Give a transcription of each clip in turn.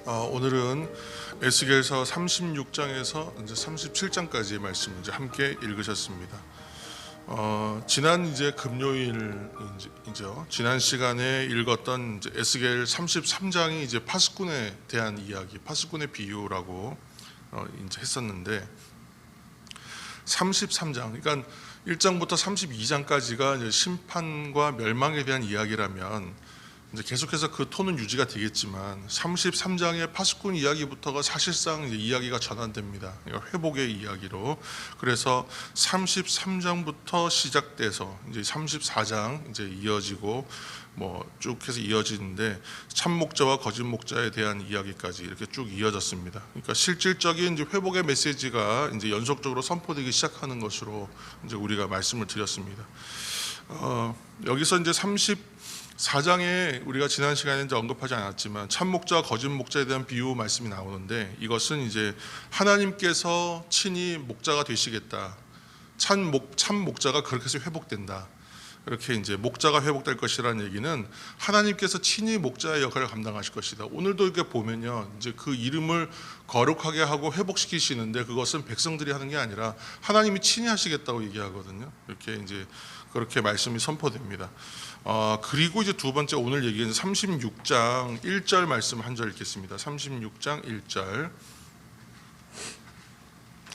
오늘은 에스겔서 36장에서 이제 37장까지의 말씀을 이제 함께 읽으셨습니다. 지난 이제 금요일 지난 시간에 읽었던 이제 에스겔 33장이 이제 파수꾼에 대한 이야기, 파수꾼의 비유라고 이제 했었는데 33장, 그러니까 1장부터 32장까지가 이제 심판과 멸망에 대한 이야기라면 이제 계속해서 그 톤은 유지가 되겠지만 33장의 파수꾼 이야기부터가 사실상 이제 이야기가 전환됩니다. 그러니까 회복의 이야기로. 그래서 33장부터 시작돼서 이제 34장 이제 이어지고 쭉 해서 이어지는데 참 목자와 거짓 목자에 대한 이야기까지 이렇게 쭉 이어졌습니다. 그러니까 실질적인 이제 회복의 메시지가 이제 연속적으로 선포되기 시작하는 것으로 이제 우리가 말씀을 드렸습니다. 여기서 이제 34장에 우리가 지난 시간에 이제 언급하지 않았지만 참 목자와 거짓 목자에 대한 비유 말씀이 나오는데, 이것은 이제 하나님께서 친히 목자가 되시겠다. 참 목자가 그렇게 해서 회복된다. 이렇게 이제 목자가 회복될 것이라는 얘기는 하나님께서 친히 목자의 역할을 감당하실 것이다. 오늘도 이렇게 보면요, 이제 그 이름을 거룩하게 하고 회복시키시는데 그것은 백성들이 하는 게 아니라 하나님이 친히 하시겠다고 얘기하거든요. 이렇게 이제 그렇게 말씀이 선포됩니다. 그리고 이제 두 번째 오늘 얘기는 36장 1절 말씀 한 절 읽겠습니다. 36장 1절.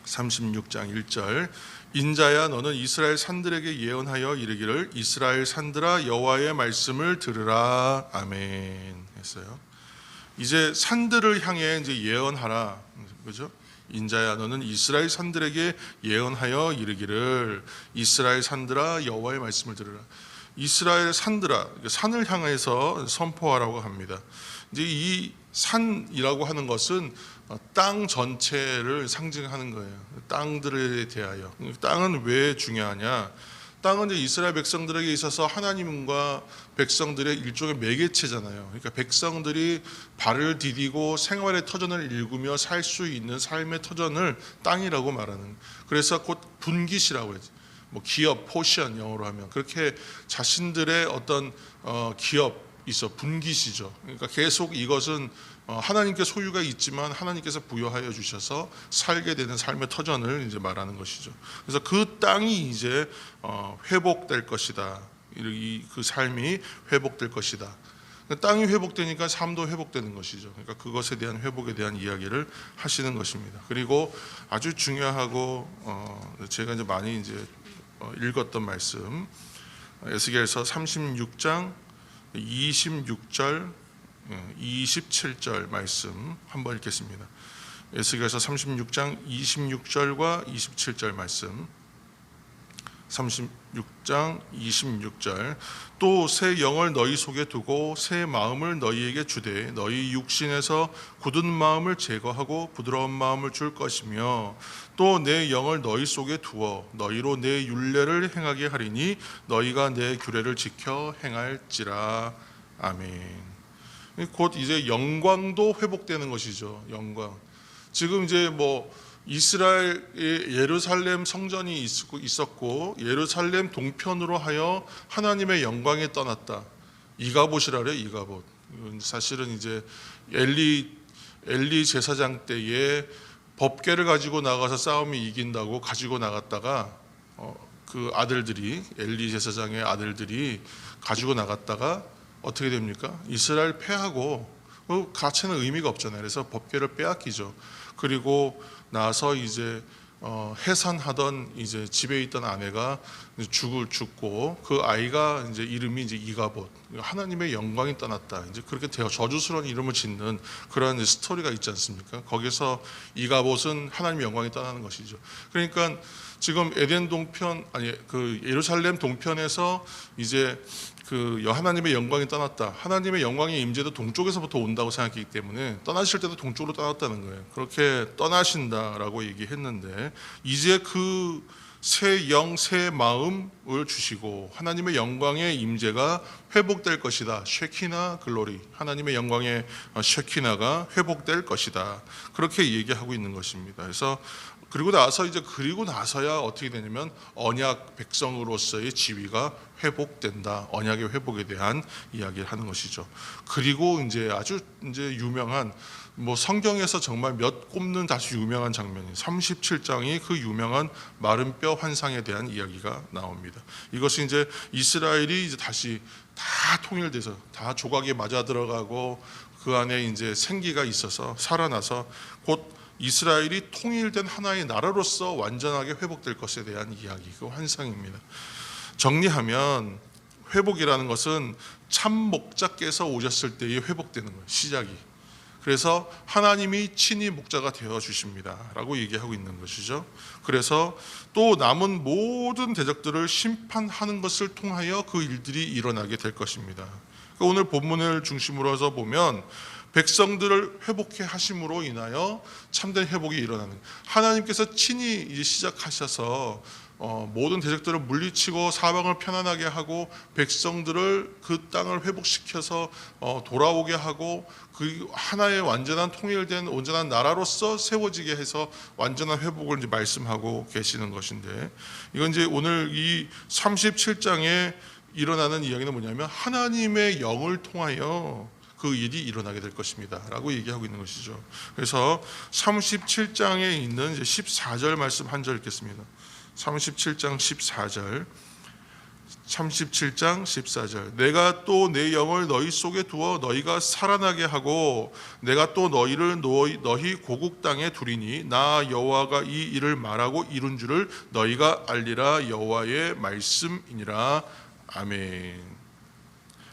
36장 1절. 인자야, 너는 이스라엘 산들에게 예언하여 이르기를 이스라엘 산들아 여호와의 말씀을 들으라. 아멘 했어요. 이제 산들을 향해 이제 예언하라. 그죠? 인자야, 너는 이스라엘 산들에게 예언하여 이르기를 이스라엘 산들아 여호와의 말씀을 들으라. 이스라엘 산들아, 산을 향해서 선포하라고 합니다. 이제 이 산이라고 하는 것은 땅 전체를 상징하는 거예요. 땅들에 대하여. 땅은 왜 중요하냐? 땅은 이제 이스라엘 백성들에게 있어서 하나님과 백성들의 일종의 매개체잖아요. 그러니까 백성들이 발을 디디고 생활의 터전을 일구며 살 수 있는 삶의 터전을 땅이라고 말하는. 그래서 곧 분깃이라고 하죠. 기업, 포션 영어로 하면 그렇게 자신들의 어떤 기업 있어, 분깃이죠. 그러니까 계속 이것은 하나님께 소유가 있지만 하나님께서 부여하여 주셔서 살게 되는 삶의 터전을 이제 말하는 것이죠. 그래서 그 땅이 이제 회복될 것이다. 그 삶이 회복될 것이다. 땅이 회복되니까 삶도 회복되는 것이죠. 그러니까 그것에 대한 회복에 대한 이야기를 하시는 것입니다. 그리고 아주 중요하고 제가 이제 많이 이제 읽었던 말씀, 에스겔서 36장 26절 27절 말씀 한번 읽겠습니다. 에스겔서 36장 26절과 27절 말씀. 36장 26절. 또 새 영을 너희 속에 두고 새 마음을 너희에게 주되 너희 육신에서 굳은 마음을 제거하고 부드러운 마음을 줄 것이며 또 내 영을 너희 속에 두어 너희로 내 율례를 행하게 하리니 너희가 내 규례를 지켜 행할지라. 아멘. 곧 이제 영광도 회복되는 것이죠. 영광. 지금 이제 이스라엘의 예루살렘 성전이 있었고 예루살렘 동편으로 하여 하나님의 영광이 떠났다. 이가봇이라 그래요. 이가봇. 사실은 이제 엘리 제사장 때에 법궤를 가지고 나가서 싸움이 이긴다고 가지고 나갔다가 그 아들들이, 엘리 제사장의 아들들이 가지고 나갔다가 어떻게 됩니까? 이스라엘 패하고 가치는 의미가 없잖아요. 그래서 법궤를 빼앗기죠. 그리고 나서 이제 해산하던 이제 집에 있던 아내가 죽고 그 아이가 이제 이름이 이제 이가봇, 하나님의 영광이 떠났다. 이제 그렇게 저주스러운 이름을 짓는 그런 스토리가 있지 않습니까? 거기서 이가봇은 하나님의 영광이 떠나는 것이죠. 그러니까 지금 에덴 동편 그 예루살렘 동편에서 이제 하나님의 영광이 떠났다. 하나님의 영광의 임재도 동쪽에서부터 온다고 생각했기 때문에 떠나실 때도 동쪽으로 떠났다는 거예요. 그렇게 떠나신다라고 얘기했는데 이제 그 새 영, 새 마음을 주시고 하나님의 영광의 임재가 회복될 것이다. 쉐키나 글로리, 하나님의 영광의 쉐키나가 회복될 것이다. 그렇게 얘기하고 있는 것입니다. 그래서 그리고 나서야 어떻게 되냐면 언약 백성으로서의 지위가 회복된다. 언약의 회복에 대한 이야기를 하는 것이죠. 그리고 이제 아주 이제 유명한 뭐 성경에서 정말 몇 꼽는 아주 유명한 장면이 37장이 그 유명한 마른 뼈 환상에 대한 이야기가 나옵니다. 이것이 이제 이스라엘이 이제 다시 다 통일돼서 다 조각에 맞아 들어가고 그 안에 이제 생기가 있어서 살아나서 곧 이스라엘이 통일된 하나의 나라로서 완전하게 회복될 것에 대한 이야기, 그 환상입니다. 정리하면 회복이라는 것은 참 목자께서 오셨을 때에 회복되는 거예요. 시작이. 그래서 하나님이 친히 목자가 되어 주십니다 라고 얘기하고 있는 것이죠. 그래서 또 남은 모든 대적들을 심판하는 것을 통하여 그 일들이 일어나게 될 것입니다. 오늘 본문을 중심으로 해서 보면 백성들을 회복해 하심으로 인하여 참된 회복이 일어나는, 하나님께서 친히 이제 시작하셔서 모든 대적들을 물리치고 사방을 편안하게 하고 백성들을 그 땅을 회복시켜서 돌아오게 하고 그 하나의 완전한 통일된 온전한 나라로서 세워지게 해서 완전한 회복을 이제 말씀하고 계시는 것인데, 이건 이제 오늘 이 37장에 일어나는 이야기는 뭐냐면 하나님의 영을 통하여 그 일이 일어나게 될 것입니다 라고 얘기하고 있는 것이죠. 그래서 37장에 있는 이제 14절 말씀 한 절 읽겠습니다. 37장 14절, 37장 14절. 내가 또 내 영을 너희 속에 두어 너희가 살아나게 하고 내가 또 너희를 너희 고국 땅에 두리니 나 여호와가 이 일을 말하고 이룬 줄을 너희가 알리라. 여호와의 말씀이니라. 아멘.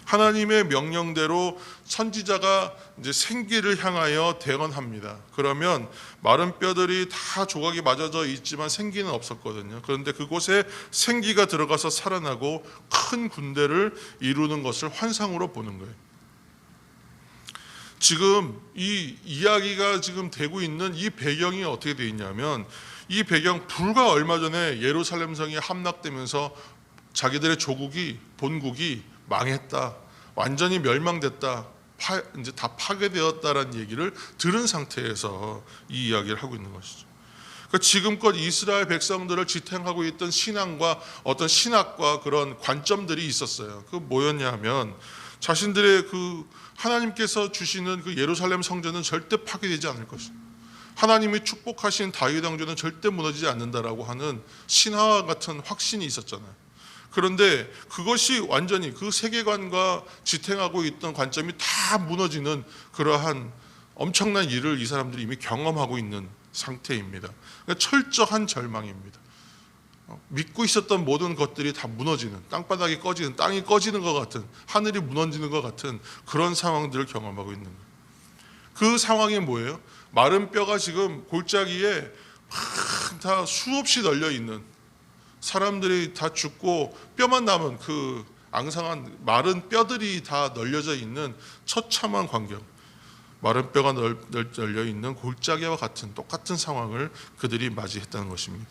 하나님의 명령대로 선지자가 이제 생기를 향하여 대언합니다. 그러면 마른 뼈들이 다 조각이 맞아져 있지만 생기는 없었거든요. 그런데 그곳에 생기가 들어가서 살아나고 큰 군대를 이루는 것을 환상으로 보는 거예요. 지금 이 이야기가 지금 되고 있는 이 배경이 어떻게 되어 있냐면, 이 배경 불과 얼마 전에 예루살렘 성이 함락되면서 자기들의 조국이, 본국이 망했다, 완전히 멸망됐다, 이제 다 파괴되었다라는 얘기를 들은 상태에서 이 이야기를 하고 있는 것이죠. 그러니까 지금껏 이스라엘 백성들을 지탱하고 있던 신앙과 어떤 신학과 그런 관점들이 있었어요. 그 뭐였냐 하면 자신들의 그 하나님께서 주시는 그 예루살렘 성전은 절대 파괴되지 않을 것이다, 하나님이 축복하신 다윗 왕조는 절대 무너지지 않는다라고 하는 신화와 같은 확신이 있었잖아요. 그런데 그것이 완전히 그 세계관과 지탱하고 있던 관점이 다 무너지는 그러한 엄청난 일을 이 사람들이 이미 경험하고 있는 상태입니다. 그러니까 철저한 절망입니다. 믿고 있었던 모든 것들이 다 무너지는, 땅바닥이 꺼지는, 땅이 꺼지는 것 같은, 하늘이 무너지는 것 같은 그런 상황들을 경험하고 있는 거예요. 그 상황이 뭐예요? 마른 뼈가 지금 골짜기에 다 수없이 널려 있는, 사람들이 다 죽고 뼈만 남은 그 앙상한 마른 뼈들이 다 널려져 있는 처참한 광경, 마른 뼈가 널려 있는 골짜기와 같은 똑같은 상황을 그들이 맞이했다는 것입니다.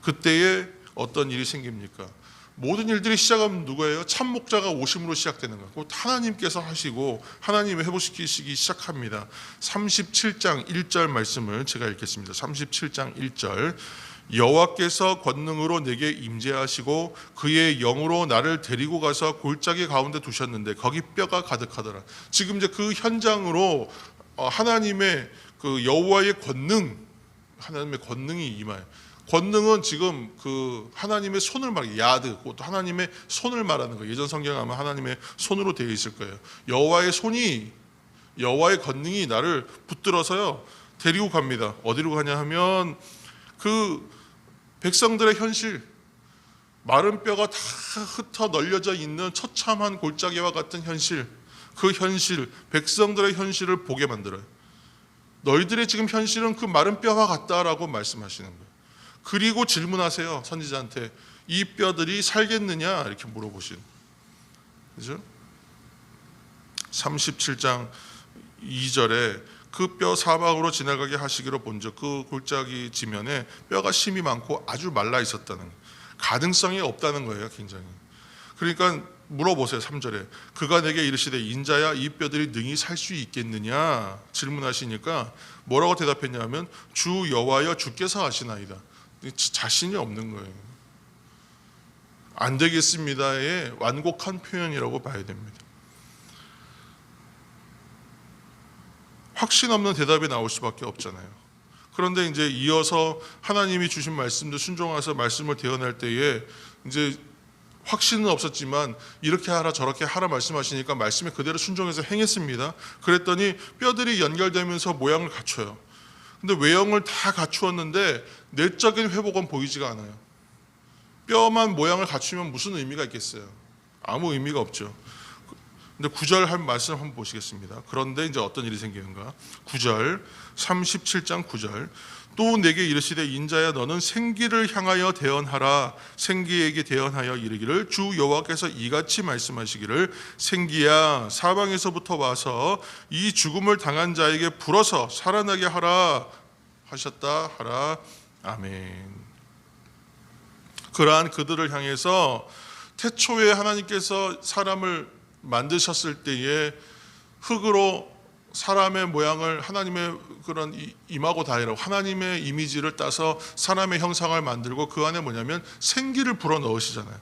그때에 어떤 일이 생깁니까? 모든 일들이 시작하면 누구예요? 참목자가 오심으로 시작되는 거예요. 곧 하나님께서 하시고 하나님이 회복시키시기 시작합니다. 37장 1절 말씀을 제가 읽겠습니다. 37장 1절. 여호와께서 권능으로 내게 임재하시고 그의 영으로 나를 데리고 가서 골짜기 가운데 두셨는데 거기 뼈가 가득하더라. 지금 이제 그 현장으로 하나님의 그 여호와의 권능, 하나님의 권능이 임하여. 권능은 지금 그 하나님의 손을 말해요. 야드, 그것도 하나님의 손을 말하는 거예요. 예전 성경에 아마 하나님의 손으로 되어 있을 거예요. 여호와의 손이, 여호와의 권능이 나를 붙들어서요 데리고 갑니다. 어디로 가냐 하면 그 백성들의 현실, 마른 뼈가 다 흩어 널려져 있는 처참한 골짜기와 같은 현실, 그 현실, 백성들의 현실을 보게 만들어요. 너희들의 지금 현실은 그 마른 뼈와 같다라고 말씀하시는 거예요. 그리고 질문하세요. 선지자한테 이 뼈들이 살겠느냐 이렇게 물어보신, 그죠? 37장 2절에 그 뼈 사방으로 지나가게 하시기로 본즉 그 골짜기 지면에 뼈가 심이 많고 아주 말라 있었다는, 가능성이 없다는 거예요. 굉장히. 그러니까 물어보세요. 3절에 그가 내게 이르시되 인자야 이 뼈들이 능히 살 수 있겠느냐 질문하시니까 뭐라고 대답했냐면 주 여호와여 주께서 하시나이다. 자신이 없는 거예요. 안 되겠습니다의 완곡한 표현이라고 봐야 됩니다. 확신 없는 대답이 나올 수밖에 없잖아요. 그런데 이제 이어서 하나님이 주신 말씀도 순종해서 말씀을 대언할 때에 이제 확신은 없었지만 이렇게 하라 저렇게 하라 말씀하시니까 말씀에 그대로 순종해서 행했습니다. 그랬더니 뼈들이 연결되면서 모양을 갖춰요. 근데 외형을 다 갖추었는데 내적인 회복은 보이지가 않아요. 뼈만 모양을 갖추면 무슨 의미가 있겠어요? 아무 의미가 없죠. 근데 9절 한 말씀 한번 보시겠습니다. 그런데 이제 어떤 일이 생기는가? 9절 37장 9절 또 내게 이르시되 인자야 너는 생기를 향하여 대언하라. 생기에게 대언하여 이르기를 주 여호와께서 이같이 말씀하시기를 생기야 사방에서부터 와서 이 죽음을 당한 자에게 불어서 살아나게 하라 하셨다 하라. 아멘. 그러한 그들을 향해서 태초에 하나님께서 사람을 만드셨을 때에 흙으로 사람의 모양을 하나님의 그런 임하고 다이라고 하나님의 이미지를 따서 사람의 형상을 만들고 그 안에 뭐냐면 생기를 불어 넣으시잖아요.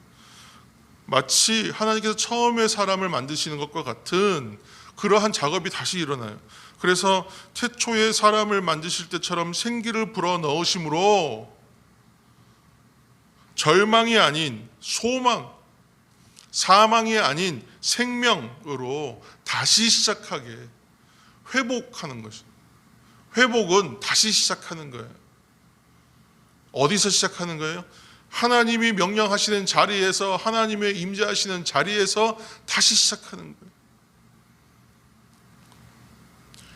마치 하나님께서 처음에 사람을 만드시는 것과 같은 그러한 작업이 다시 일어나요. 그래서 태초에 사람을 만드실 때처럼 생기를 불어 넣으심으로 절망이 아닌 소망, 사망이 아닌 생명으로 다시 시작하게 회복하는 것이. 회복은 다시 시작하는 거예요. 어디서 시작하는 거예요? 하나님이 명령하시는 자리에서 하나님의 임재하시는 자리에서 다시 시작하는 거예요.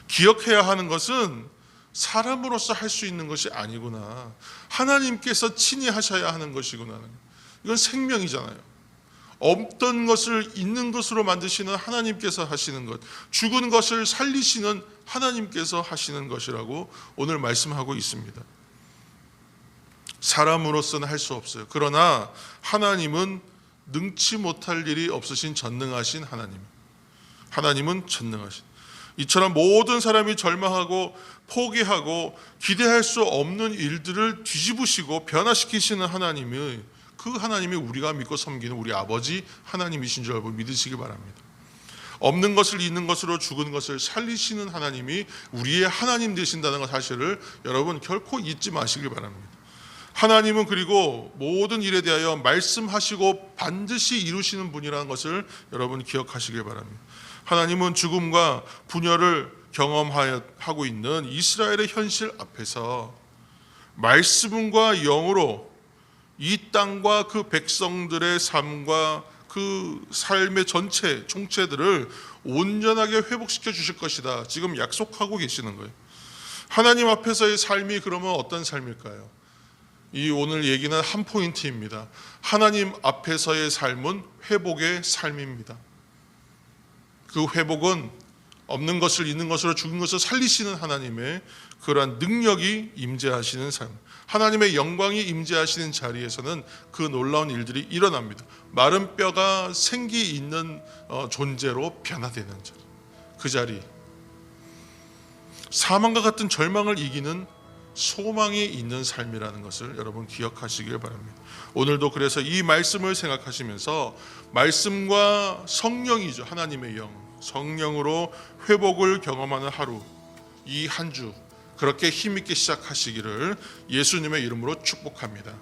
기억해야 하는 것은 사람으로서 할 수 있는 것이 아니구나. 하나님께서 친히 하셔야 하는 것이구나. 이건 생명이잖아요. 없던 것을 있는 것으로 만드시는 하나님께서 하시는 것, 죽은 것을 살리시는 하나님께서 하시는 것이라고 오늘 말씀하고 있습니다. 사람으로서는 할 수 없어요. 그러나 하나님은 능치 못할 일이 없으신 전능하신 하나님. 하나님은 전능하신. 이처럼 모든 사람이 절망하고 포기하고 기대할 수 없는 일들을 뒤집으시고 변화시키시는 하나님이 그 하나님이 우리가 믿고 섬기는 우리 아버지 하나님이신 줄 알고 믿으시기 바랍니다. 없는 것을 있는 것으로 죽은 것을 살리시는 하나님이 우리의 하나님 되신다는 사실을 여러분 결코 잊지 마시길 바랍니다. 하나님은 그리고 모든 일에 대하여 말씀하시고 반드시 이루시는 분이라는 것을 여러분 기억하시길 바랍니다. 하나님은 죽음과 분열을 경험하고 있는 이스라엘의 현실 앞에서 말씀과 영으로 이 땅과 그 백성들의 삶과 그 삶의 전체 총체들을 온전하게 회복시켜 주실 것이다. 지금 약속하고 계시는 거예요. 하나님 앞에서의 삶이 그러면 어떤 삶일까요? 이 오늘 얘기는 한 포인트입니다. 하나님 앞에서의 삶은 회복의 삶입니다. 그 회복은 없는 것을 있는 것으로 죽은 것을 살리시는 하나님의 그러한 능력이 임재하시는 삶, 하나님의 영광이 임재하시는 자리에서는 그 놀라운 일들이 일어납니다. 마른 뼈가 생기 있는 존재로 변화되는 자리, 그 자리, 사망과 같은 절망을 이기는 소망이 있는 삶이라는 것을 여러분 기억하시길 바랍니다. 오늘도 그래서 이 말씀을 생각하시면서 말씀과 성령이죠. 하나님의 영, 성령으로 회복을 경험하는 하루, 이 한 주 그렇게 힘있게 시작하시기를 예수님의 이름으로 축복합니다.